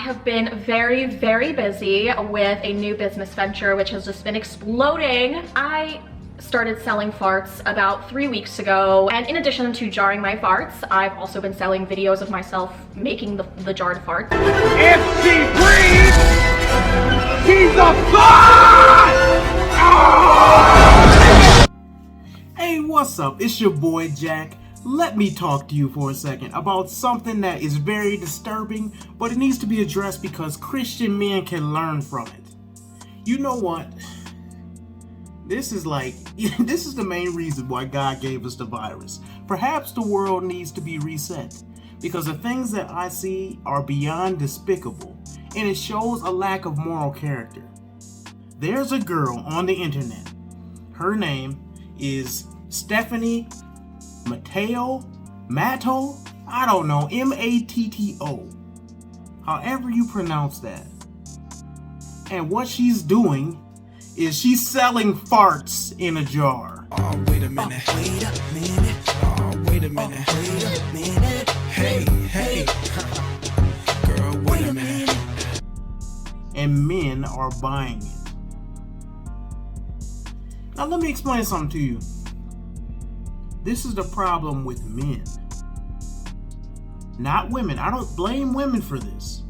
have been very, very busy with a new business venture which has just been exploding. I started selling farts about 3 weeks ago, and in addition to jarring my farts, I've also been selling videos of myself making the jarred farts. If she breathes, she's a fart! Hey, what's up? It's your boy Jack. Let me talk to you for a second about something that is very disturbing, but it needs to be addressed because Christian men can learn from it. You know what? This is the main reason why God gave us the virus. Perhaps the world needs to be reset because the things that I see are beyond despicable, and it shows a lack of moral character. There's a girl on the internet. Her name is Stephanie Matto, I don't know, Matto, however you pronounce that. And what she's doing is she's selling farts in a jar. Oh, wait a minute. Oh, wait a minute. Oh, wait a minute. Oh, wait a minute. Hey. Girl, wait a minute. And men are buying it. Now let me explain something to you. This is the problem with men, not women. I don't blame women for this.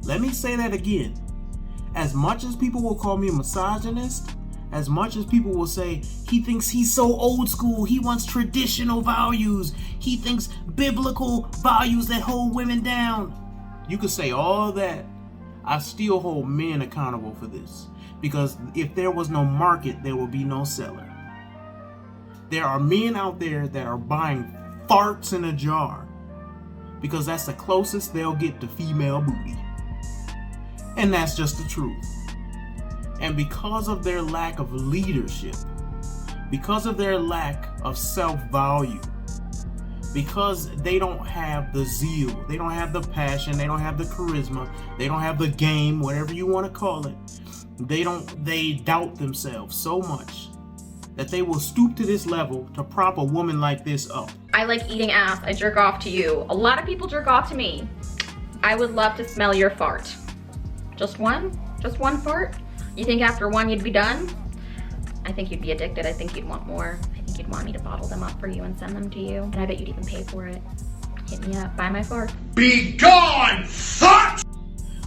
Let me say that again. As much as people will call me a misogynist, as much as people will say he thinks he's so old school, he wants traditional values, he thinks biblical values that hold women down. You could say all that. I still hold men accountable for this. Because if there was no market, there would be no seller. There are men out there that are buying farts in a jar because that's the closest they'll get to female booty. And that's just the truth. And because of their lack of leadership, because of their lack of self-value, because they don't have the zeal, they don't have the passion, they don't have the charisma, they don't have the game, whatever you want to call it, they doubt themselves so much that they will stoop to this level to prop a woman like this up. I like eating ass. I jerk off to you. A lot of people jerk off to me. I would love to smell your fart. Just one? Just one fart? You think after one you'd be done? I think you'd be addicted. I think you'd want more. I think you'd want me to bottle them up for you and send them to you. And I bet you'd even pay for it. Hit me up. Buy my fart. Be gone, fart!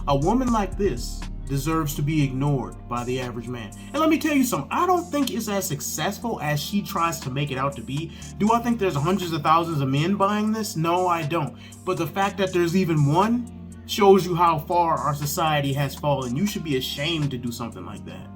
A woman like this deserves to be ignored by the average man. And let me tell you something, I don't think it's as successful as she tries to make it out to be. Do I think there's hundreds of thousands of men buying this? No, I don't. But the fact that there's even one shows you how far our society has fallen. You should be ashamed to do something like that.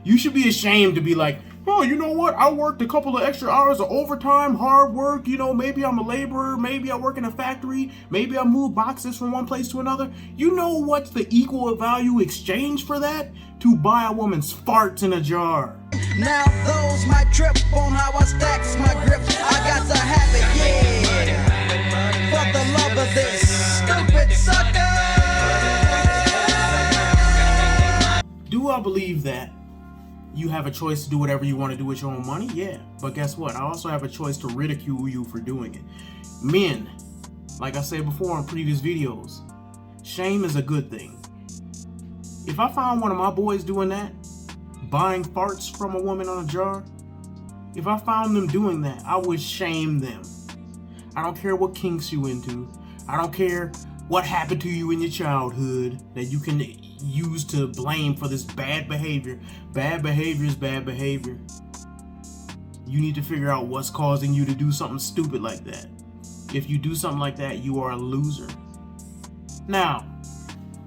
You should be ashamed to be like, oh, you know what? I worked a couple of extra hours of overtime, hard work. You know, maybe I'm a laborer. Maybe I work in a factory. Maybe I move boxes from one place to another. You know what's the equal value exchange for that? To buy a woman's farts in a jar. Now those might trip on how I stacks my grip. I got to have it, yeah. For the love of this stupid sucker. Do I believe that you have a choice to do whatever you want to do with your own money? Yeah. But guess what? I also have a choice to ridicule you for doing it. Men, like I said before in previous videos, shame is a good thing. If I found one of my boys doing that, buying farts from a woman on a jar, if I found them doing that, I would shame them. I don't care what kinks you into. I don't care what happened to you in your childhood that you can use to blame for this bad behavior. Bad behavior is bad behavior. You need to figure out what's causing you to do something stupid like that. If you do something like that, you are a loser. Now,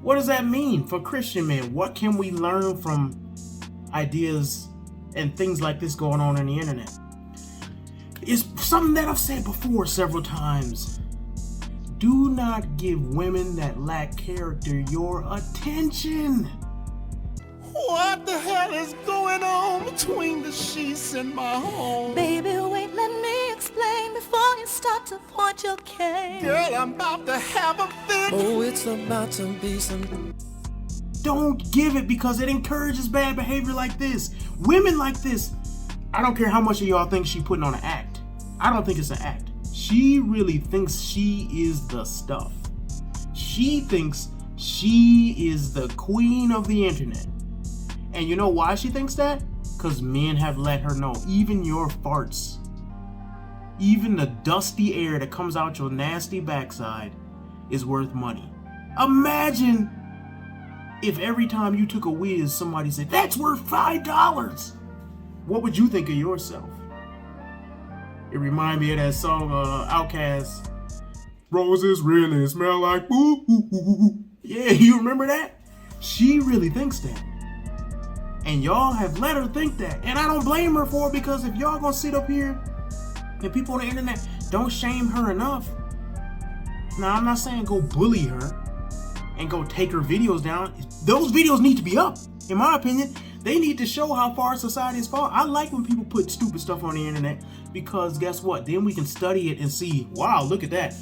what does that mean for Christian men? What can we learn from ideas and things like this going on the internet? It's something that I've said before several times. Do not give women that lack character your attention. What the hell is going on between the sheets in my home? Baby, wait, let me explain before you start to point your cane. Girl, I'm about to have a fit. Oh, it's about to be some. Don't give it because it encourages bad behavior like this. Women like this, I don't care how much of y'all think she putting on an act. I don't think it's an act. She really thinks she is the stuff. She thinks She is the queen of the internet. And you know why she thinks that? Because men have let her know, even your farts, even the dusty air that comes out your nasty backside is worth money. Imagine if every time you took a whiz, somebody said, that's worth $5. What would you think of yourself? It reminded me of that song, Outkast, roses really smell like boo. Yeah, you remember that? She really thinks that. And y'all have let her think that. And I don't blame her for it, because if y'all gonna sit up here and people on the internet don't shame her enough. Now, I'm not saying go bully her and go take her videos down. Those videos need to be up, in my opinion. They need to show how far society has fallen. I like when people put stupid stuff on the internet, because guess what? Then we can study it and see, wow, look at that.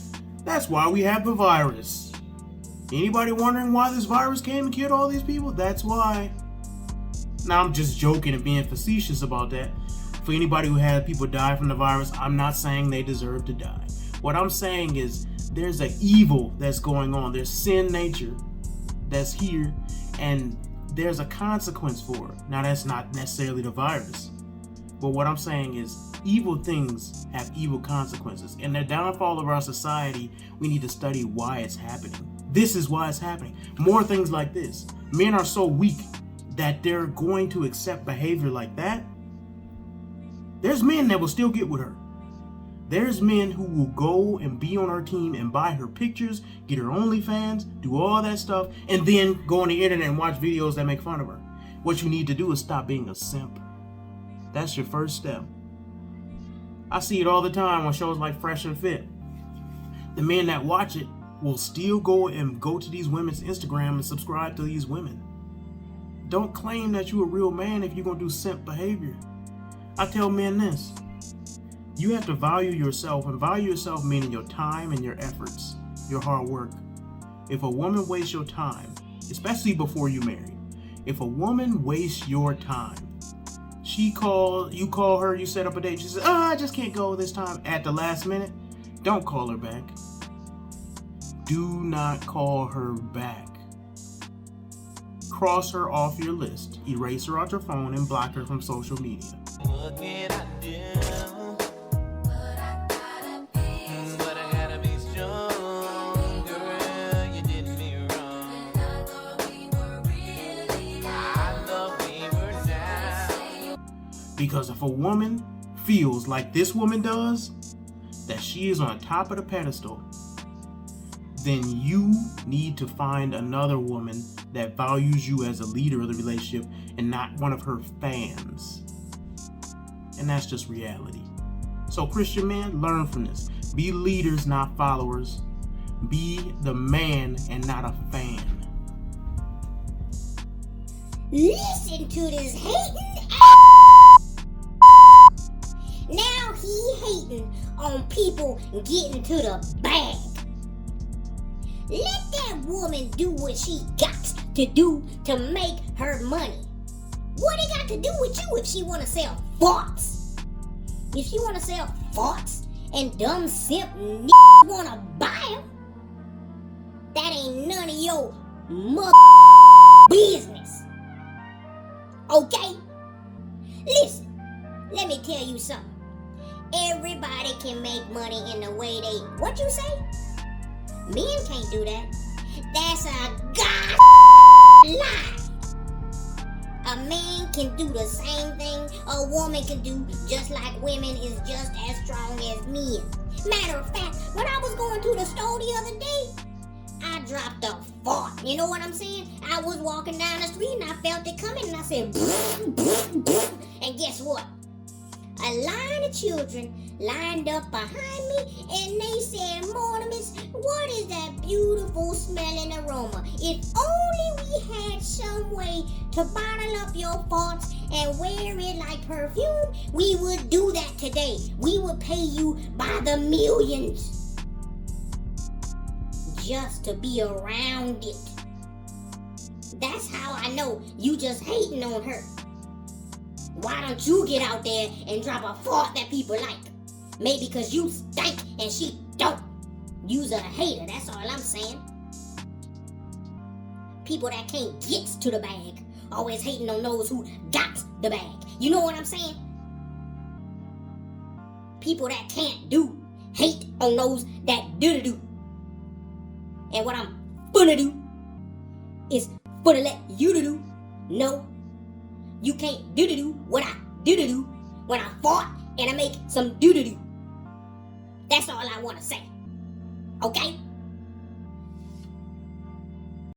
That's why we have the virus. Anybody wondering why this virus came and killed all these people? That's why. Now, I'm just joking and being facetious about that. For anybody who had people die from the virus, I'm not saying they deserve to die. What I'm saying is there's an evil that's going on. There's sin nature that's here, and there's a consequence for it. Now, that's not necessarily the virus. But what I'm saying is evil things have evil consequences. And the downfall of our society, we need to study why it's happening. This is why it's happening. More things like this. Men are so weak that they're going to accept behavior like that. There's men that will still get with her. There's men who will go and be on her team and buy her pictures, get her OnlyFans, do all that stuff, and then go on the internet and watch videos that make fun of her. What you need to do is stop being a simp. That's your first step. I see it all the time on shows like Fresh and Fit. The men that watch it will still go to these women's Instagram and subscribe to these women. Don't claim that you're a real man if you're going to do simp behavior. I tell men this. You have to value yourself, and value yourself meaning your time and your efforts, your hard work. If a woman wastes your time, especially before you marry, if a woman wastes your time, you call her, you set up a date, she says, I just can't go this time at the last minute, don't call her back. Do not call her back. Cross her off your list, erase her off your phone, and block her from social media. What can I do? But I gotta be strong, girl. You did me wrong. I thought we were down. Because if a woman feels like this woman does, that she is on top of the pedestal, then you need to find another woman that values you as a leader of the relationship and not one of her fans. And that's just reality. So Christian men, learn from this. Be leaders, not followers. Be the man and not a fan. Listen to this hating Now he hating on people getting to the bag. Let that woman do what she got to do to make her money. What it got to do with you if she want to sell farts? If she want to sell farts and dumb simp want to buy them, that ain't none of your mother business. Okay? Listen, let me tell you something. Everybody can make money in the way they, what you say? Men can't do that. That's a god lie. A man can do the same thing a woman can do, just like women is just as strong as men. Matter of fact, when I was going to the store the other day, I dropped a fart. You know what I'm saying? I was walking down the street and I felt it coming and I said, and guess what? A line of children lined up behind me and they said, Mortimus, what is that beautiful smelling aroma? If only we had some way to bottle up your farts and wear it like perfume, we would do that today. We would pay you by the millions just to be around it. That's how I know you just hating on her. Why don't you get out there and drop a fart that people like? Maybe because you stink and she don't. You's a hater, that's all I'm saying. people that can't get to the bag. Always hating on those who got the bag. You know what I'm saying? People that can't do hate on those that do. And what I'm finna do is finna let you do. No, you can't do what I do when I fought and I make some do. That's all I wanna say. Okay?